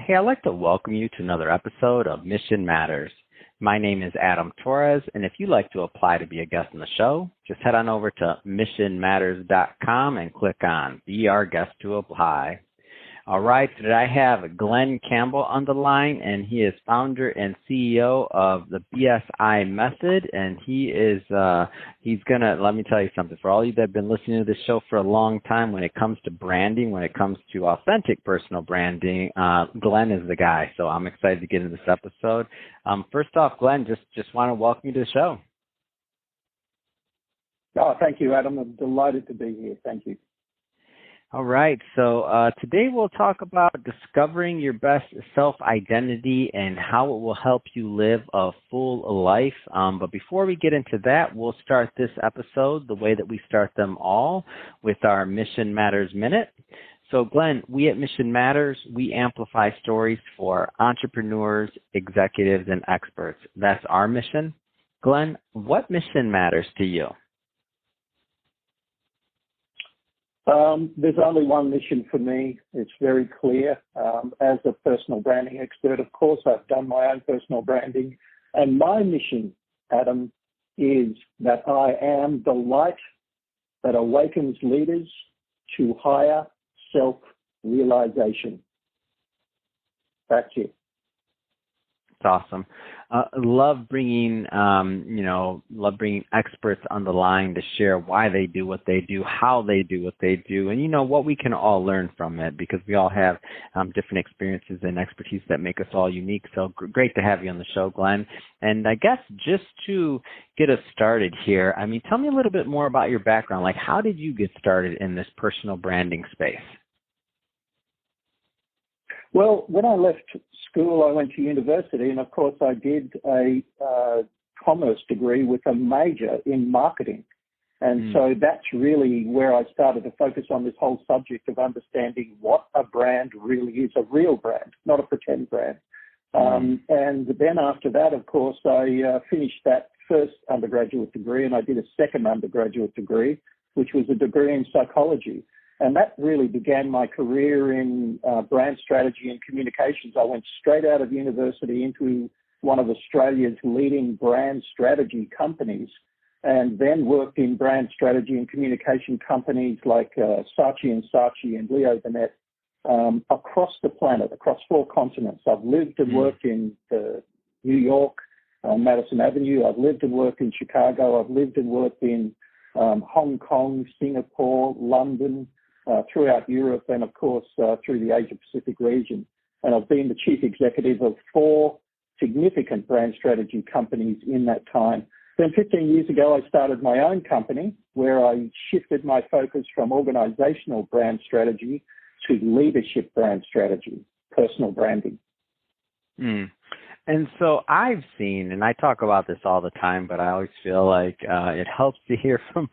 Hey, I'd like to welcome you to another episode of Mission Matters. My name is Adam Torres, and if you'd like to apply to be a guest on the show, just head on over to missionmatters.com and click on Be Our Guest to Apply. All right, today I have Glenn Campbell on the line, and he is founder and CEO of the BSI method, and he's gonna, let me tell you something, for all you that have been listening to this show for a long time, when it comes to branding, when it comes to authentic personal branding, Glenn is the guy, so I'm excited to get into this episode. First off, Glenn, just want to welcome you to the show. Oh, thank you, Adam. I'm delighted to be here. Thank you. All right, so today we'll talk about discovering your best self-identity and how it will help you live a full life. But before we get into that, we'll start this episode the way that we start them all, with our Mission Matters Minute. So Glenn, we at Mission Matters, we amplify stories for entrepreneurs, executives, and experts. That's our mission. Glenn, what mission matters to you? There's only one mission for me. It's very clear. As a personal branding expert, of course, I've done my own personal branding. And my mission, Adam, is that I am the light that awakens leaders to higher self-realization. That's it. That's awesome. Love bringing experts on the line to share why they do what they do, how they do what they do, and what we can all learn from it, because we all have different experiences and expertise that make us all unique. So great to have you on the show, Glenn. And I guess just to get us started here, tell me a little bit more about your background. Like, how did you get started in this personal branding space? Well, when I left school, I went to university, and of course I did a commerce degree with a major in marketing. And so that's really where I started to focus on this whole subject of understanding what a brand really is, a real brand, not a pretend brand. And then after that, of course, I finished that first undergraduate degree, and I did a second undergraduate degree, which was a degree in psychology. And that really began my career in brand strategy and communications. I went straight out of university into one of Australia's leading brand strategy companies, and then worked in brand strategy and communication companies like Saatchi & Saatchi and Leo Burnett across the planet, across 4 continents. I've lived and worked in New York, Madison Avenue. I've lived and worked in Chicago. I've lived and worked in Hong Kong, Singapore, London, throughout Europe, and of course through the Asia Pacific region. And I've been the chief executive of 4 significant brand strategy companies in that time. Then 15 years ago, I started my own company where I shifted my focus from organizational brand strategy to leadership brand strategy, personal branding. And so I've seen, and I talk about this all the time, but I always feel like it helps to hear from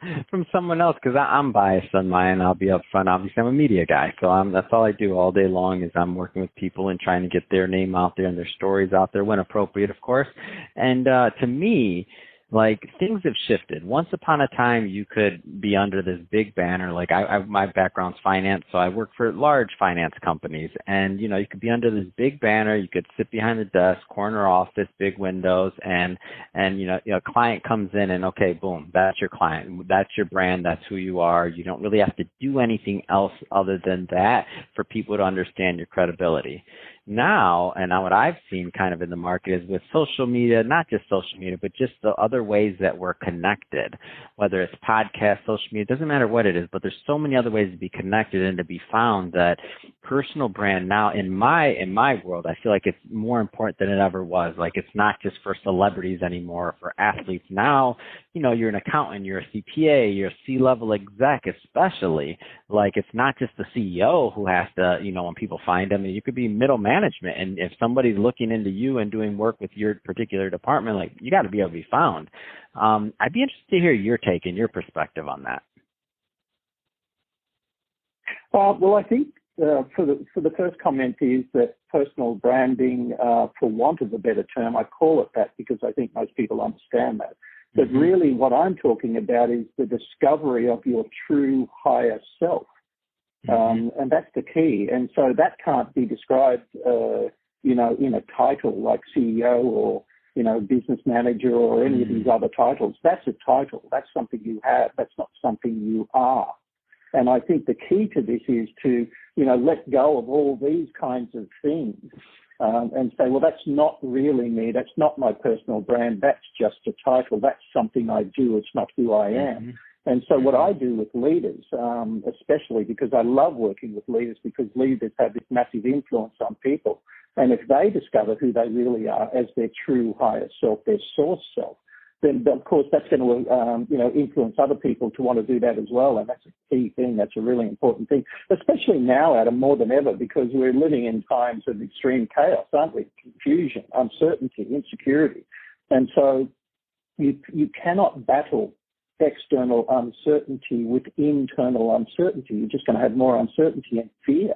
someone else, because I'm biased on mine. I'll be upfront. Obviously, I'm a media guy, so that's all I do all day long is I'm working with people and trying to get their name out there and their stories out there when appropriate, of course. And to me, like, things have shifted. Once upon a time, you could be under this big banner. Like, my background's finance, so I work for large finance companies. And, you could be under this big banner. You could sit behind the desk, corner office, big windows, and a client comes in and, okay, boom, that's your client. That's your brand. That's who you are. You don't really have to do anything else other than that for people to understand your credibility. Now what I've seen kind of in the market is with social media, not just social media, but just the other ways that we're connected, whether it's podcast, social media, it doesn't matter what it is, but there's so many other ways to be connected and to be found, that personal brand now in my world, I feel like it's more important than it ever was. Like, it's not just for celebrities anymore, for athletes. Now, you're an accountant, you're a CPA, you're a C-level exec, especially. Like, it's not just the CEO who has to, when people find them, you could be middle management. And if somebody's looking into you and doing work with your particular department, like, you got to be able to be found. I'd be interested to hear your take and your perspective on that. Well, I think for the first comment is that personal branding, for want of a better term, I call it that because I think most people understand that. But really what I'm talking about is the discovery of your true higher self. And that's the key. And so that can't be described, in a title like CEO or, business manager or any of these other titles. That's a title. That's something you have. That's not something you are. And I think the key to this is to, let go of all these kinds of things and say, well, that's not really me. That's not my personal brand. That's just a title. That's something I do. It's not who I am. And so what I do with leaders, especially because I love working with leaders, because leaders have this massive influence on people. And if they discover who they really are as their true higher self, their source self, then of course that's going to, influence other people to want to do that as well. And that's a key thing. That's a really important thing, especially now, Adam, more than ever, because we're living in times of extreme chaos, aren't we? Confusion, uncertainty, insecurity. And so you cannot battle external uncertainty with internal uncertainty. You're just going to have more uncertainty and fear.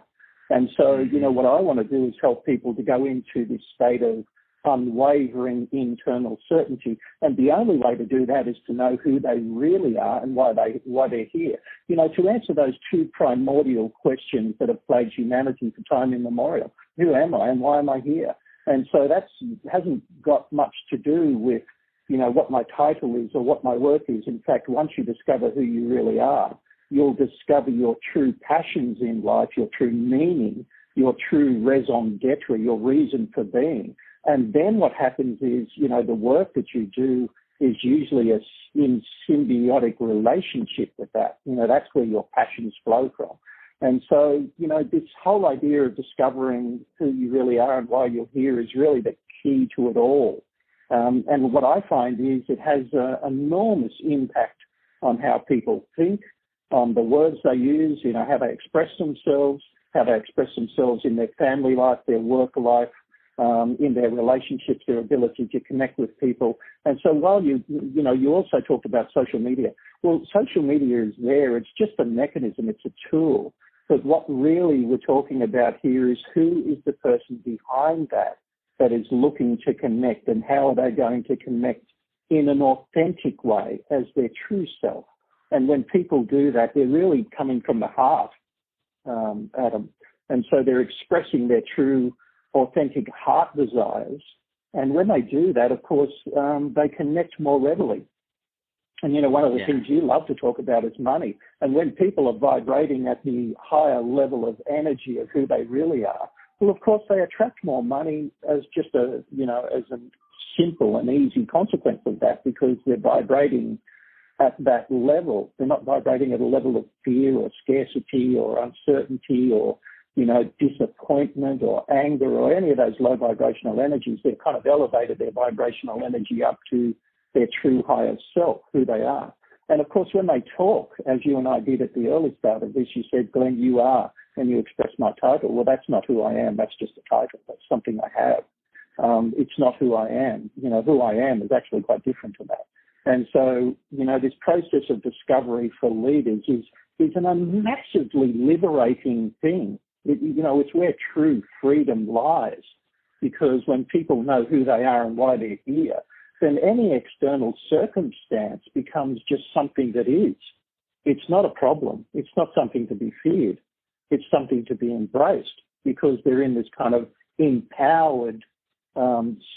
And so, what I want to do is help people to go into this state of unwavering internal certainty. And the only way to do that is to know who they really are and why they're here. To answer those two primordial questions that have plagued humanity for time immemorial. Who am I and why am I here? And so that hasn't got much to do with, what my title is or what my work is. In fact, once you discover who you really are, you'll discover your true passions in life, your true meaning, your true raison d'etre, your reason for being. And then what happens is, the work that you do is usually in symbiotic relationship with that. That's where your passions flow from. And so, this whole idea of discovering who you really are and why you're here is really the key to it all. And what I find is it has an enormous impact on how people think, on the words they use, how they express themselves in their family life, their work life, in their relationships, their ability to connect with people. And so while you also talked about social media. Well, social media is there. It's just a mechanism. It's a tool. But what really we're talking about here is who is the person behind that is looking to connect, and how are they going to connect in an authentic way as their true self. And when people do that, they're really coming from the heart, Adam. And so they're expressing their true, authentic heart desires. And when they do that, of course, they connect more readily. And, one of the things you love to talk about is money. And when people are vibrating at the higher level of energy of who they really are, well, of course, they attract more money as just as a simple and easy consequence of that, because they're vibrating at that level. They're not vibrating at a level of fear or scarcity or uncertainty or, disappointment or anger or any of those low vibrational energies. They've kind of elevated their vibrational energy up to their true higher self, who they are. And of course, when they talk, as you and I did at the early start of this, you said, Glenn, you are, and you expressed my title. Well, that's not who I am. That's just a title. That's something I have. It's not who I am. Who I am is actually quite different to that. And so, this process of discovery for leaders is a massively liberating thing. It's where true freedom lies, because when people know who they are and why they're here, then any external circumstance becomes just something that is. It's not a problem. It's not something to be feared. It's something to be embraced, because they're in this kind of empowered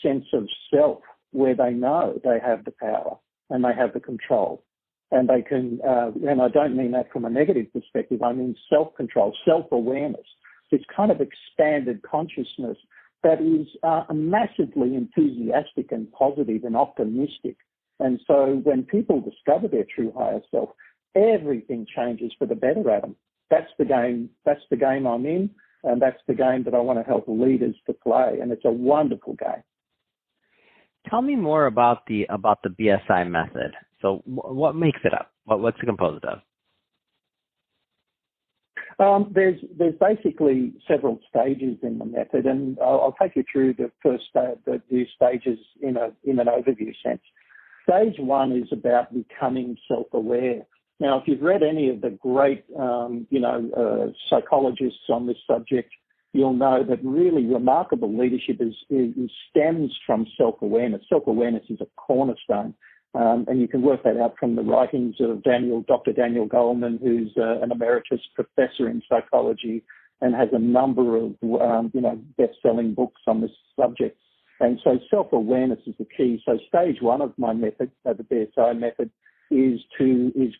sense of self where they know they have the power and they have the control. And they can, and I don't mean that from a negative perspective, I mean self-control, self-awareness, this kind of expanded consciousness that is massively enthusiastic and positive and optimistic. And so when people discover their true higher self, everything changes for the better, Adam. That's the game I'm in, and that's the game that I want to help leaders to play, and it's a wonderful game. Tell me more about the BSI method. So what makes it up? What's it composed of? There's basically several stages in the method, and I'll take you through the first the stages in an overview sense. Stage one is about becoming self-aware. Now, if you've read any of the great psychologists on this subject, you'll know that really remarkable leadership stems from self-awareness. Self-awareness is a cornerstone And you can work that out from the writings of Dr. Daniel Goleman, who's an emeritus professor in psychology and has a number of, best-selling books on this subject. And so self-awareness is the key. So stage one of my method, the BSI method, is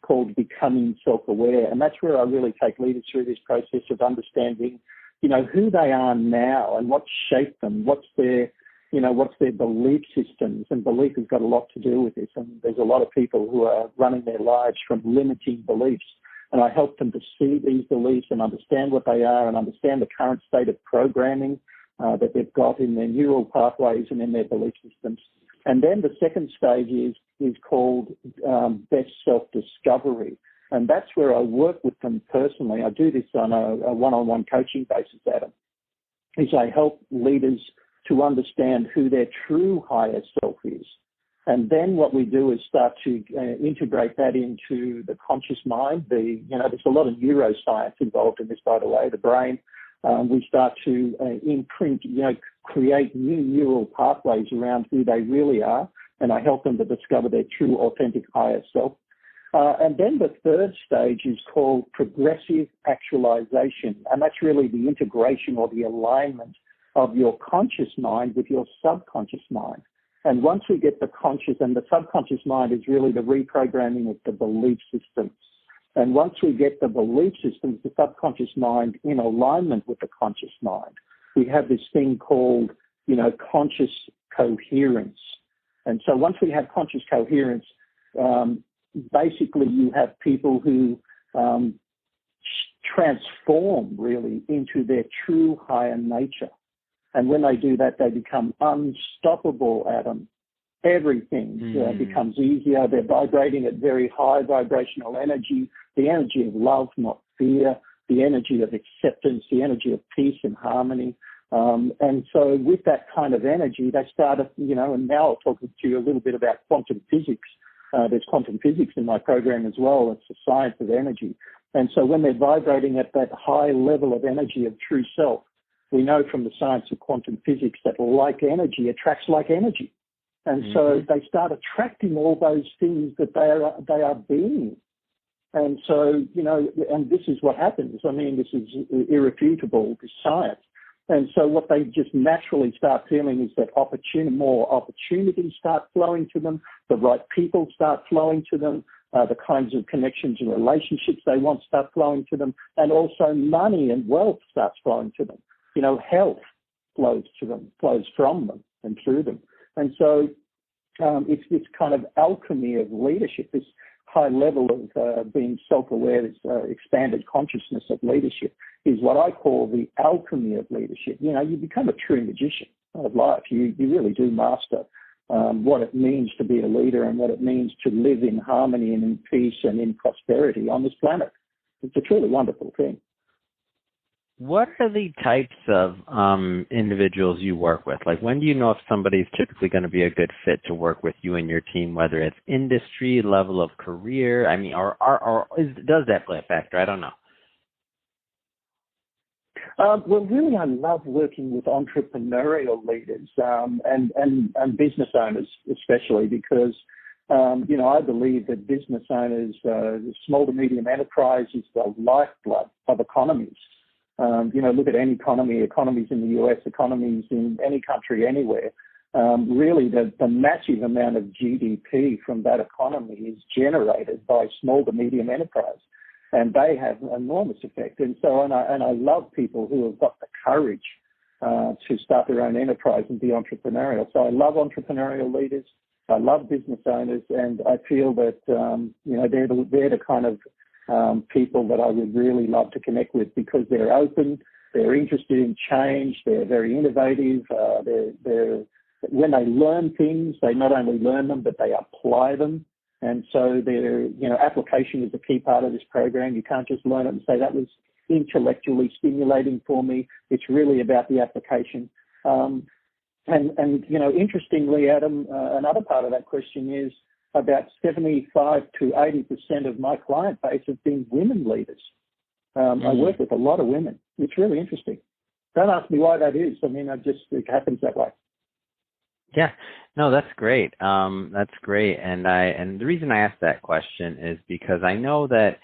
called becoming self-aware. And that's where I really take leaders through this process of understanding, who they are now and what shaped them, what's their belief systems. And belief has got a lot to do with this. And there's a lot of people who are running their lives from limiting beliefs. And I help them to see these beliefs and understand what they are and understand the current state of programming that they've got in their neural pathways and in their belief systems. And then the second stage is called best self-discovery. And that's where I work with them personally. I do this on a one-on-one coaching basis, Adam, is I help leaders to understand who their true higher self is. And then what we do is start to integrate that into the conscious mind. There's a lot of neuroscience involved in this, by the way, the brain. We start to imprint, create new neural pathways around who they really are, and I help them to discover their true, authentic, higher self. And then the third stage is called progressive actualization, and that's really the integration or the alignment of your conscious mind with your subconscious mind. And once we get the conscious, and the subconscious mind is really the reprogramming of the belief systems. And once we get the belief systems, the subconscious mind in alignment with the conscious mind, we have this thing called, conscious coherence. And so once we have conscious coherence, basically you have people who transform really into their true higher nature. And when they do that, they become unstoppable, Adam. Everything becomes easier. They're vibrating at very high vibrational energy, the energy of love, not fear, the energy of acceptance, the energy of peace and harmony. And so with that kind of energy, they start, and now I'll talk to you a little bit about quantum physics. There's quantum physics in my program as well. It's the science of energy. And so when they're vibrating at that high level of energy of true self, we know from the science of quantum physics that like energy attracts like energy. And so they start attracting all those things that they are being. And so, and this is what happens. I mean, this is irrefutable, this science. And so what they just naturally start feeling is that more opportunities start flowing to them, the right people start flowing to them, the kinds of connections and relationships they want start flowing to them, and also money and wealth starts flowing to them. Health flows to them, flows from them and through them. And so it's this kind of alchemy of leadership, this high level of being self-aware, this expanded consciousness of leadership is what I call the alchemy of leadership. You become a true magician of life. You really do master what it means to be a leader and what it means to live in harmony and in peace and in prosperity on this planet. It's a truly wonderful thing. What are the types of individuals you work with? Like, when do you know if somebody's typically going to be a good fit to work with you and your team, whether it's industry, level of career? I mean, does that play a factor? I don't know. Well, really, I love working with entrepreneurial leaders and business owners, especially because, I believe that business owners, small to medium enterprise is the lifeblood of economies. Look at any economies in the US, economies in any country, anywhere. Really, the massive amount of GDP from that economy is generated by small to medium enterprise, and they have enormous effect. And so, and I love people who have got the courage to start their own enterprise and be entrepreneurial. So I love entrepreneurial leaders. I love business owners, and I feel that they're the kind of people that I would really love to connect with because they're open, they're interested in change, they're very innovative, when they learn things, they not only learn them, but they apply them. And so application is a key part of this program. You can't just learn it and say that was intellectually stimulating for me. It's really about the application. Interestingly, Adam, another part of that question is, about 75 to 80% of my client base have been women leaders. I work with a lot of women. It's really interesting. Don't ask me why that is. I mean, it happens that way. Yeah. No, that's great. That's great. And the reason I asked that question is because I know that,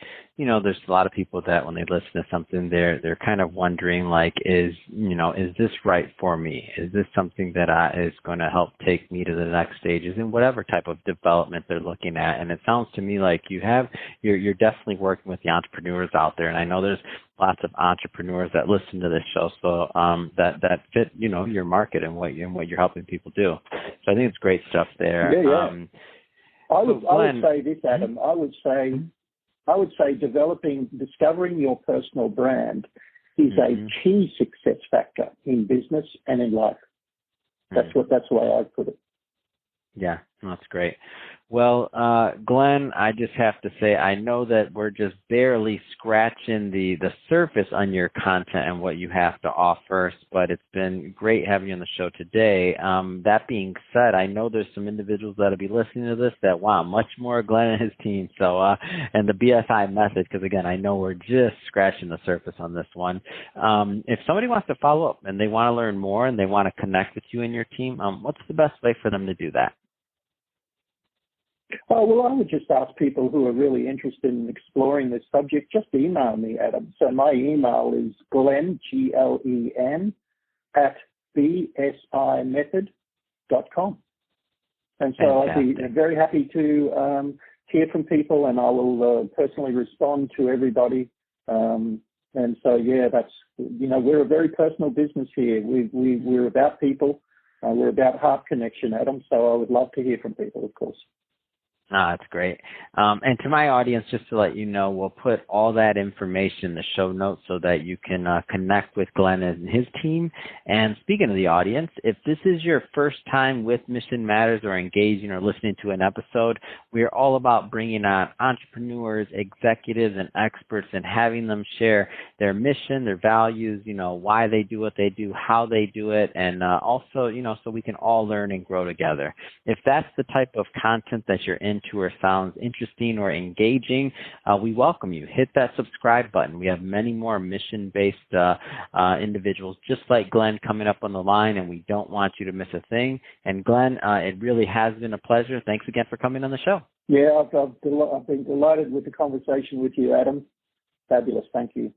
there's a lot of people that when they listen to something, they're kind of wondering like, is this right for me? Is this something that is going to help take me to the next stages in whatever type of development they're looking at? And it sounds to me like you're definitely working with the entrepreneurs out there. And I know there's lots of entrepreneurs that listen to this show, so that fit your market and what you're helping people do. So I think it's great stuff there. Yeah, yeah. I would say this, Adam. I would say discovering your personal brand is a key success factor in business and in life. That's the way I put it. Yeah, that's great. Well, Glenn, I just have to say, I know that we're just barely scratching the surface on your content and what you have to offer, but it's been great having you on the show today. That being said, I know there's some individuals that'll be listening to this that want much more Glenn and his team. So, and the BSI method, because again, I know we're just scratching the surface on this one. If somebody wants to follow up and they want to learn more and they want to connect with you and your team, what's the best way for them to do that? Oh, well, I would just ask people who are really interested in exploring this subject, just email me, Adam. So my email is Glenn, Glen, at bsimethod.com. And so I'd be very happy to hear from people, and I will personally respond to everybody. And so, yeah, that's, we're a very personal business here. We're about people. We're about heart connection, Adam. So I would love to hear from people, of course. That's great. And to my audience, just to let you know, we'll put all that information in the show notes so that you can connect with Glenn and his team. And speaking of the audience, if this is your first time with Mission Matters or engaging or listening to an episode, we're all about bringing on entrepreneurs, executives, and experts and having them share their mission, their values, why they do what they do, how they do it, and also, so we can all learn and grow together. If that's the type of content that you're into or sounds interesting or engaging, we welcome you. Hit that subscribe button. We have many more mission-based individuals just like Glenn coming up on the line, and we don't want you to miss a thing. And Glenn, it really has been a pleasure. Thanks again for coming on the show. Yeah, I've been delighted with the conversation with you, Adam. Fabulous. Thank you.